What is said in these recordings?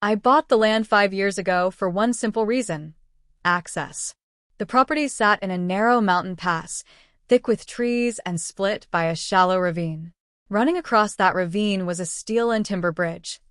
I bought the land 5 years ago for one simple reason: access. The property sat in a narrow mountain pass, thick with trees and split by a shallow ravine. Running across that ravine was a steel and timber bridge.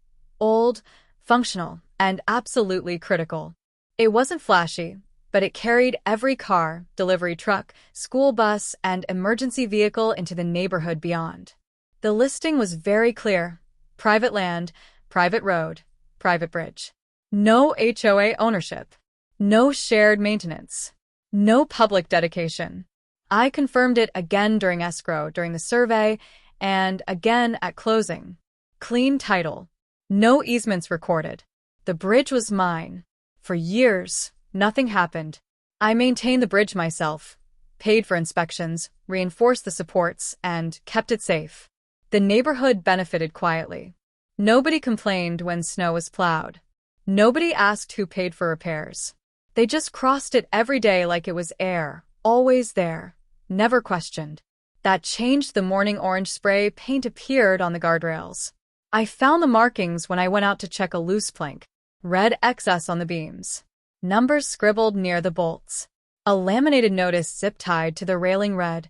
Old, functional, and absolutely critical. It wasn't flashy, but it carried every car, delivery truck, school bus, and emergency vehicle into the neighborhood beyond. The listing was very clear: private land, private road, private bridge. No HOA ownership. No shared maintenance. No public dedication. I confirmed it again during escrow, during the survey, and again at closing. Clean title. No easements recorded. The bridge was mine. For years, nothing happened. I maintained the bridge myself, paid for inspections, reinforced the supports, and kept it safe. The neighborhood benefited quietly. Nobody complained when snow was plowed. Nobody asked who paid for repairs. They just crossed it every day like it was air, always there, never questioned. That changed the morning orange spray paint appeared on the guardrails. I found the markings when I went out to check a loose plank. Red XS on the beams. Numbers scribbled near the bolts. A laminated notice zip-tied to the railing read,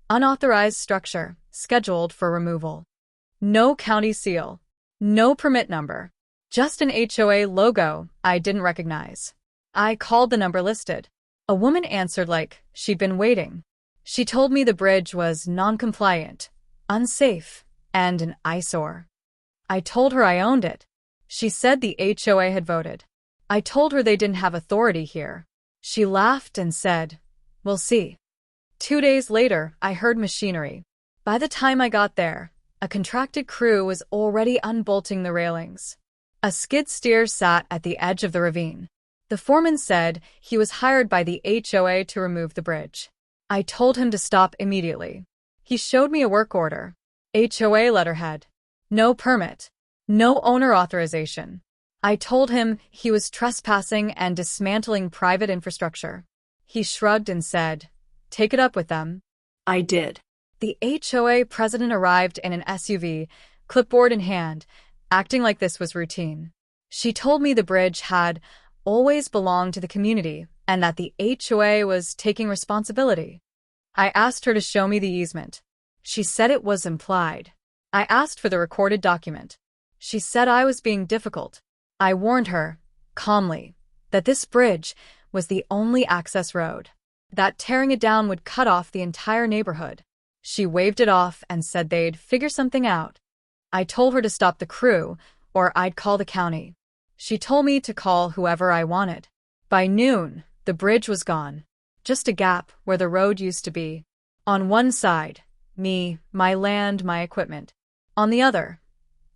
"Unauthorized structure, scheduled for removal." No county seal. No permit number. Just an HOA logo I didn't recognize. I called the number listed. A woman answered like she'd been waiting. She told me the bridge was non-compliant, unsafe, and an eyesore. I told her I owned it. She said the HOA had voted. I told her they didn't have authority here. She laughed and said, "We'll see." 2 days later, I heard machinery. By the time I got there, a contracted crew was already unbolting the railings. A skid steer sat at the edge of the ravine. The foreman said he was hired by the HOA to remove the bridge. I told him to stop immediately. He showed me a work order. HOA letterhead. No permit. No owner authorization. I told him he was trespassing and dismantling private infrastructure. He shrugged and said, "Take it up with them." I did. The HOA president arrived in an SUV, clipboard in hand, acting like this was routine. She told me the bridge had always belonged to the community and that the HOA was taking responsibility. I asked her to show me the easement. She said it was implied. I asked for the recorded document. She said I was being difficult. I warned her, calmly, that this bridge was the only access road, that tearing it down would cut off the entire neighborhood. She waved it off and said they'd figure something out. I told her to stop the crew, or I'd call the county. She told me to call whoever I wanted. By noon, the bridge was gone. Just a gap where the road used to be. On one side, me, my land, my equipment. On the other,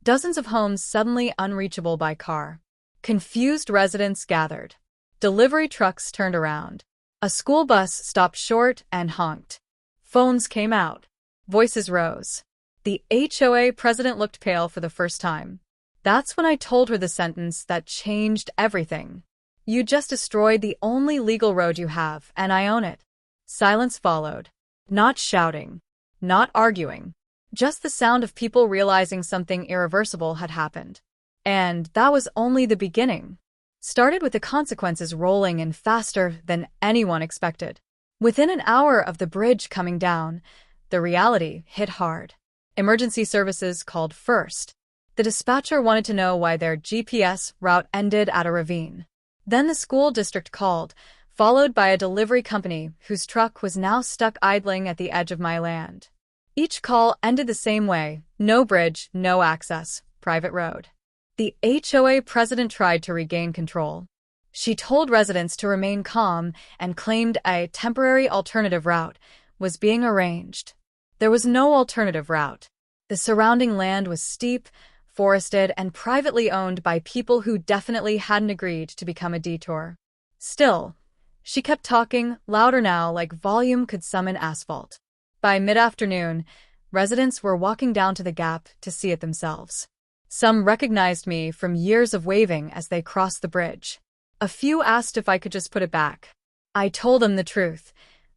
dozens of homes suddenly unreachable by car. Confused residents gathered. Delivery trucks turned around. A school bus stopped short and honked. Phones came out. Voices rose. The HOA president looked pale for the first time. That's when I told her the sentence that changed everything. "You just destroyed the only legal road you have, and I own it." Silence followed. Not shouting. Not arguing. Just the sound of people realizing something irreversible had happened. And that was only the beginning. Started with the consequences rolling in faster than anyone expected. Within an hour of the bridge coming down, the reality hit hard. Emergency services called first. The dispatcher wanted to know why their GPS route ended at a ravine. Then the school district called, followed by a delivery company whose truck was now stuck idling at the edge of my land. Each call ended the same way: no bridge, no access, private road. The HOA president tried to regain control. She told residents to remain calm and claimed a temporary alternative route was being arranged. There was no alternative route. The surrounding land was steep, forested, and privately owned by people who definitely hadn't agreed to become a detour. Still, she kept talking, louder now, like volume could summon asphalt. By mid-afternoon, residents were walking down to the gap to see it themselves. Some recognized me from years of waving as they crossed the bridge. A few asked if I could just put it back. I told them the truth.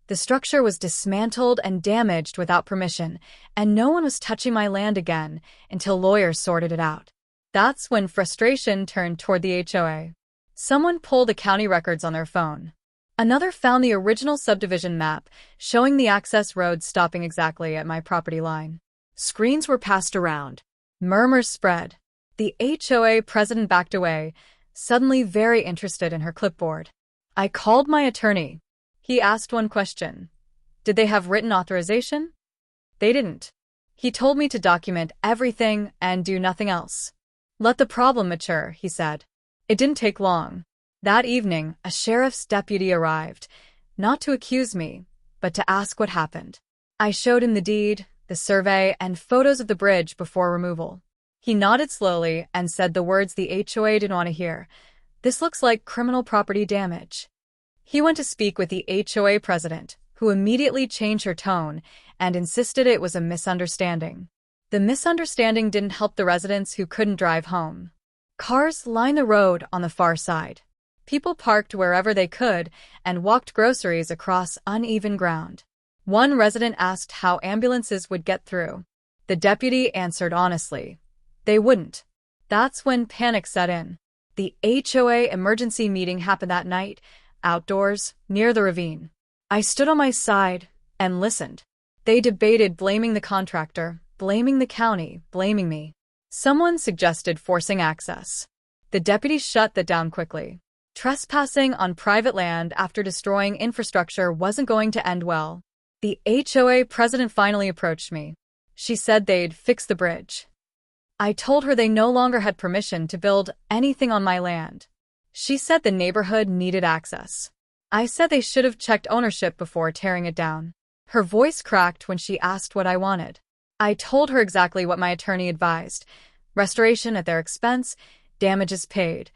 The structure was dismantled and damaged without permission, and no one was touching my land again until lawyers sorted it out. That's when frustration turned toward the HOA. Someone pulled the county records on their phone. Another found the original subdivision map, showing the access road stopping exactly at my property line. Screens were passed around. Murmurs spread. The HOA president backed away, suddenly very interested in her clipboard. I called my attorney. He asked one question. Did they have written authorization? They didn't. He told me to document everything and do nothing else. Let the problem mature, he said. It didn't take long. That evening, a sheriff's deputy arrived, not to accuse me, but to ask what happened. I showed him the deed, the survey, and photos of the bridge before removal. He nodded slowly and said the words the HOA didn't want to hear. This looks like criminal property damage. He went to speak with the HOA president, who immediately changed her tone and insisted it was a misunderstanding. The misunderstanding didn't help the residents who couldn't drive home. Cars lined the road on the far side. People parked wherever they could and walked groceries across uneven ground. One resident asked how ambulances would get through. The deputy answered honestly. They wouldn't. That's when panic set in. The HOA emergency meeting happened that night, outdoors, near the ravine. I stood on my side and listened. They debated blaming the contractor, blaming the county, blaming me. Someone suggested forcing access. The deputy shut that down quickly. Trespassing on private land after destroying infrastructure wasn't going to end well. The HOA president finally approached me. She said they'd fix the bridge. I told her they no longer had permission to build anything on my land. She said the neighborhood needed access. I said they should have checked ownership before tearing it down. Her voice cracked when she asked what I wanted. I told her exactly what my attorney advised. Restoration at their expense, damages paid.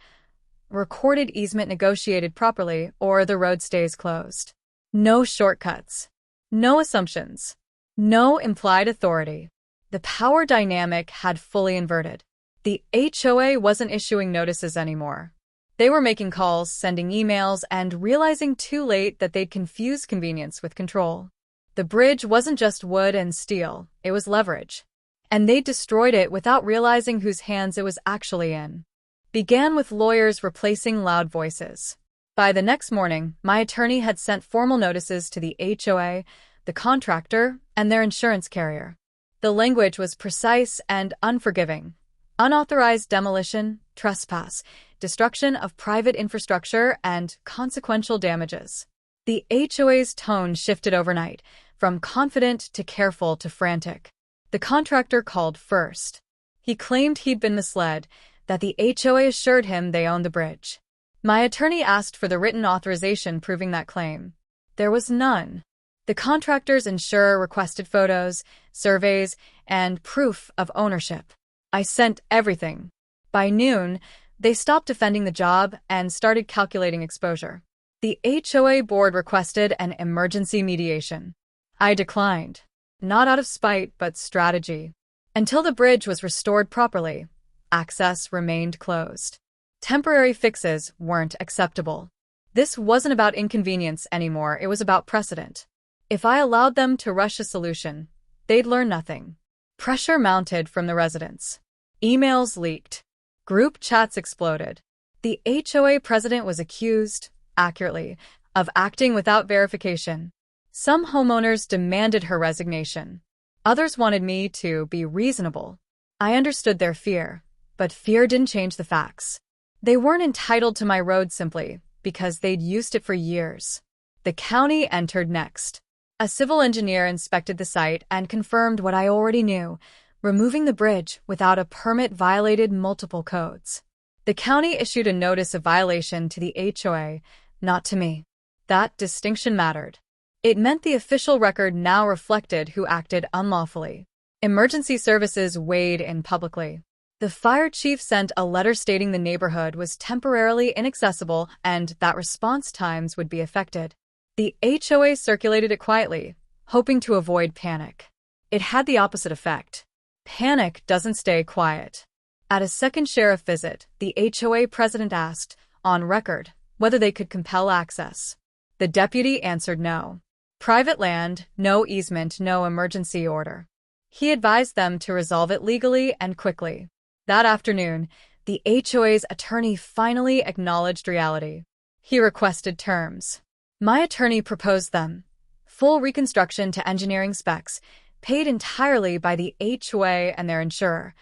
Recorded easement negotiated properly, or the road stays closed. No shortcuts. No assumptions. No implied authority. The power dynamic had fully inverted. The HOA wasn't issuing notices anymore. They were making calls, sending emails, and realizing too late that they'd confused convenience with control. The bridge wasn't just wood and steel, it was leverage. And they destroyed it without realizing whose hands it was actually in. Began with lawyers replacing loud voices. By the next morning, my attorney had sent formal notices to the HOA, the contractor, and their insurance carrier. The language was precise and unforgiving. Unauthorized demolition, trespass, destruction of private infrastructure, and consequential damages. The HOA's tone shifted overnight, from confident to careful to frantic. The contractor called first. He claimed he'd been misled, that the HOA assured him they owned the bridge. My attorney asked for the written authorization proving that claim. There was none. The contractor's insurer requested photos, surveys, and proof of ownership. I sent everything. By noon, they stopped defending the job and started calculating exposure. The HOA board requested an emergency mediation. I declined. Not out of spite, but strategy. Until the bridge was restored properly, access remained closed. Temporary fixes weren't acceptable. This wasn't about inconvenience anymore, it was about precedent. If I allowed them to rush a solution, they'd learn nothing. Pressure mounted from the residents. Emails leaked. Group chats exploded. The HOA president was accused, accurately, of acting without verification. Some homeowners demanded her resignation. Others wanted me to be reasonable. I understood their fear, but fear didn't change the facts. They weren't entitled to my road simply because they'd used it for years. The county entered next. A civil engineer inspected the site and confirmed what I already knew. Removing the bridge without a permit violated multiple codes. The county issued a notice of violation to the HOA, not to me. That distinction mattered. It meant the official record now reflected who acted unlawfully. Emergency services weighed in publicly. The fire chief sent a letter stating the neighborhood was temporarily inaccessible and that response times would be affected. The HOA circulated it quietly, hoping to avoid panic. It had the opposite effect. Panic doesn't stay quiet. At a second sheriff visit, the HOA president asked, on record, whether they could compel access. The deputy answered no. Private land, no easement, no emergency order. He advised them to resolve it legally and quickly. That afternoon, the HOA's attorney finally acknowledged reality. He requested terms. My attorney proposed them. Full reconstruction to engineering specs, paid entirely by the HOA and their insurer.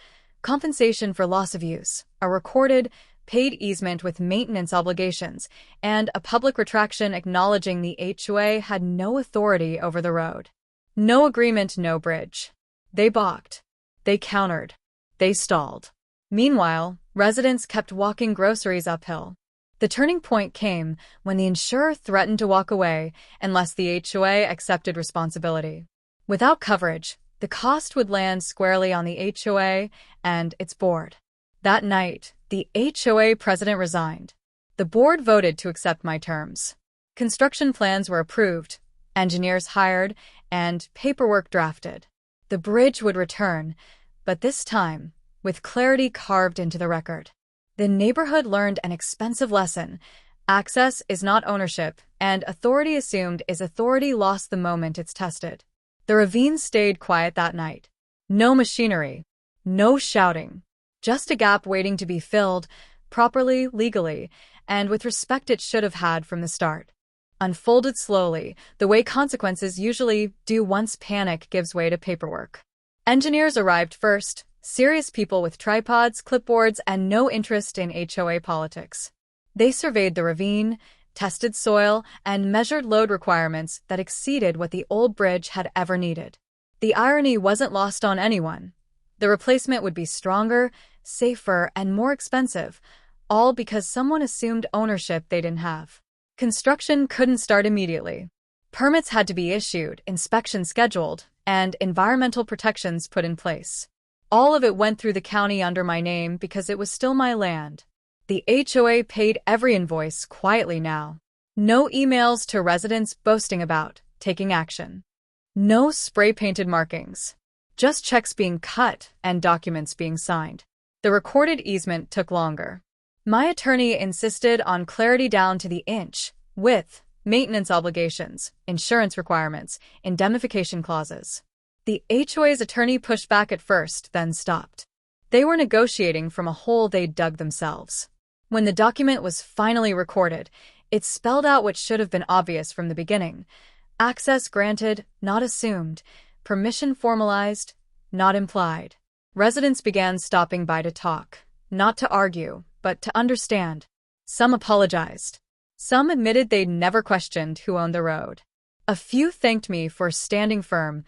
Compensation for loss of use, a recorded, paid easement with maintenance obligations, and a public retraction acknowledging the HOA had no authority over the road. No agreement, no bridge. They balked. They countered. They stalled. Meanwhile, residents kept walking groceries uphill. The turning point came when the insurer threatened to walk away unless the HOA accepted responsibility. Without coverage, the cost would land squarely on the HOA and its board. That night, the HOA president resigned. The board voted to accept my terms. Construction plans were approved, engineers hired, and paperwork drafted. The bridge would return, but this time, with clarity carved into the record. The neighborhood learned an expensive lesson. Access is not ownership, and authority assumed is authority lost the moment it's tested. The ravine stayed quiet that night. No machinery. No shouting. Just a gap waiting to be filled, properly, legally, and with respect it should have had from the start. Unfolded slowly, the way consequences usually do once panic gives way to paperwork. Engineers arrived first, serious people with tripods, clipboards, and no interest in HOA politics. They surveyed the ravine, tested soil, and measured load requirements that exceeded what the old bridge had ever needed. The irony wasn't lost on anyone. The replacement would be stronger, safer, and more expensive, all because someone assumed ownership they didn't have. Construction couldn't start immediately. Permits had to be issued, inspections scheduled, and environmental protections put in place. All of it went through the county under my name because it was still my land. The HOA paid every invoice quietly now. No emails to residents boasting about taking action. No spray-painted markings. Just checks being cut and documents being signed. The recorded easement took longer. My attorney insisted on clarity down to the inch, with maintenance obligations, insurance requirements, indemnification clauses. The HOA's attorney pushed back at first, then stopped. They were negotiating from a hole they'd dug themselves. When the document was finally recorded, it spelled out what should have been obvious from the beginning. Access granted, not assumed. Permission formalized, not implied. Residents began stopping by to talk, not to argue, but to understand. Some apologized. Some admitted they'd never questioned who owned the road. A few thanked me for standing firm,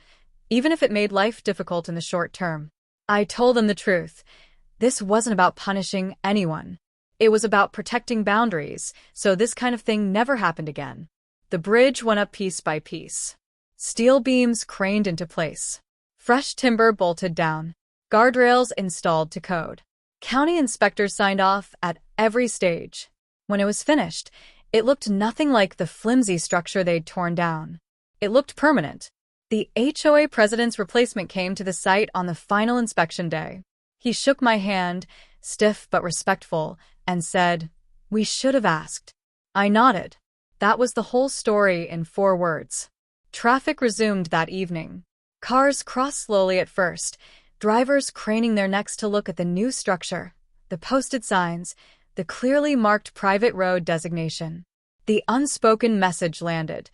even if it made life difficult in the short term. I told them the truth. This wasn't about punishing anyone. It was about protecting boundaries, so this kind of thing never happened again. The bridge went up piece by piece. Steel beams craned into place. Fresh timber bolted down. Guardrails installed to code. County inspectors signed off at every stage. When it was finished, it looked nothing like the flimsy structure they'd torn down. It looked permanent. The HOA president's replacement came to the site on the final inspection day. He shook my hand, stiff but respectful, and said, "We should have asked." I nodded. That was the whole story in 4 words. Traffic resumed that evening. Cars crossed slowly at first, drivers craning their necks to look at the new structure, the posted signs, the clearly marked private road designation. The unspoken message landed.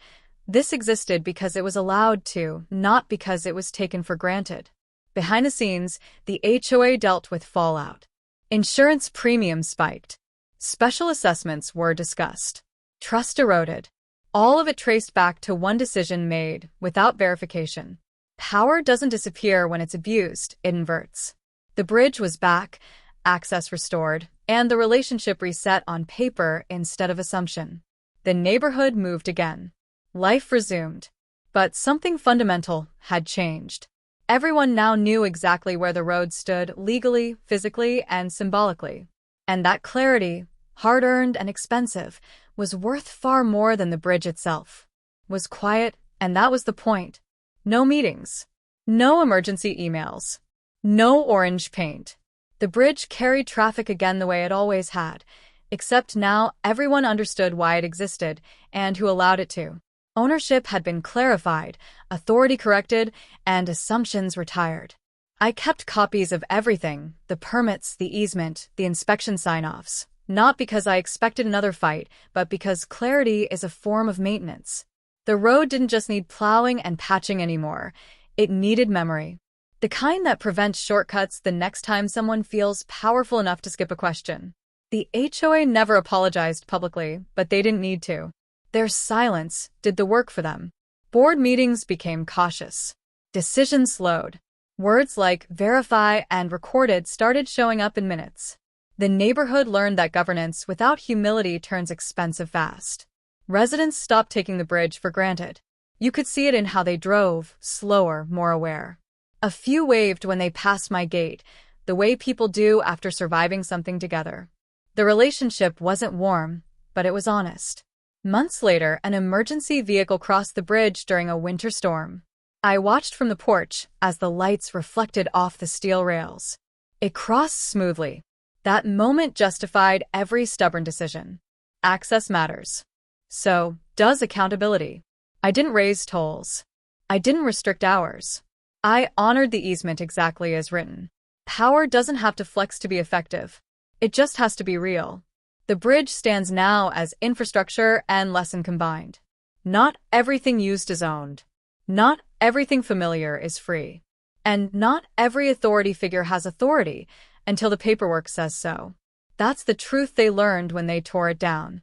This existed because it was allowed to, not because it was taken for granted. Behind the scenes, the HOA dealt with fallout. Insurance premiums spiked. Special assessments were discussed. Trust eroded. All of it traced back to one decision made without verification. Power doesn't disappear when it's abused, it inverts. The bridge was back, access restored, and the relationship reset on paper instead of assumption. The neighborhood moved again. Life resumed. But something fundamental had changed. Everyone now knew exactly where the road stood legally, physically, and symbolically. And that clarity, hard-earned and expensive, was worth far more than the bridge itself. Was quiet, and that was the point. No meetings. No emergency emails. No orange paint. The bridge carried traffic again the way it always had, except now everyone understood why it existed and who allowed it to. Ownership had been clarified, authority corrected, and assumptions retired. I kept copies of everything, the permits, the easement, the inspection sign-offs, not because I expected another fight, but because clarity is a form of maintenance. The road didn't just need plowing and patching anymore. It needed memory. The kind that prevents shortcuts the next time someone feels powerful enough to skip a question. The HOA never apologized publicly, but they didn't need to. Their silence did the work for them. Board meetings became cautious. Decisions slowed. Words like verify and recorded started showing up in minutes. The neighborhood learned that governance without humility turns expensive fast. Residents stopped taking the bridge for granted. You could see it in how they drove, slower, more aware. A few waved when they passed my gate, the way people do after surviving something together. The relationship wasn't warm, but it was honest. Months later, an emergency vehicle crossed the bridge during a winter storm. I watched from the porch as the lights reflected off the steel rails. It crossed smoothly. That moment justified every stubborn decision. Access matters. So, does accountability. I didn't raise tolls. I didn't restrict hours. I honored the easement exactly as written. Power doesn't have to flex to be effective. It just has to be real. The bridge stands now as infrastructure and lesson combined. Not everything used is owned. Not everything familiar is free. And not every authority figure has authority until the paperwork says so. That's the truth they learned when they tore it down.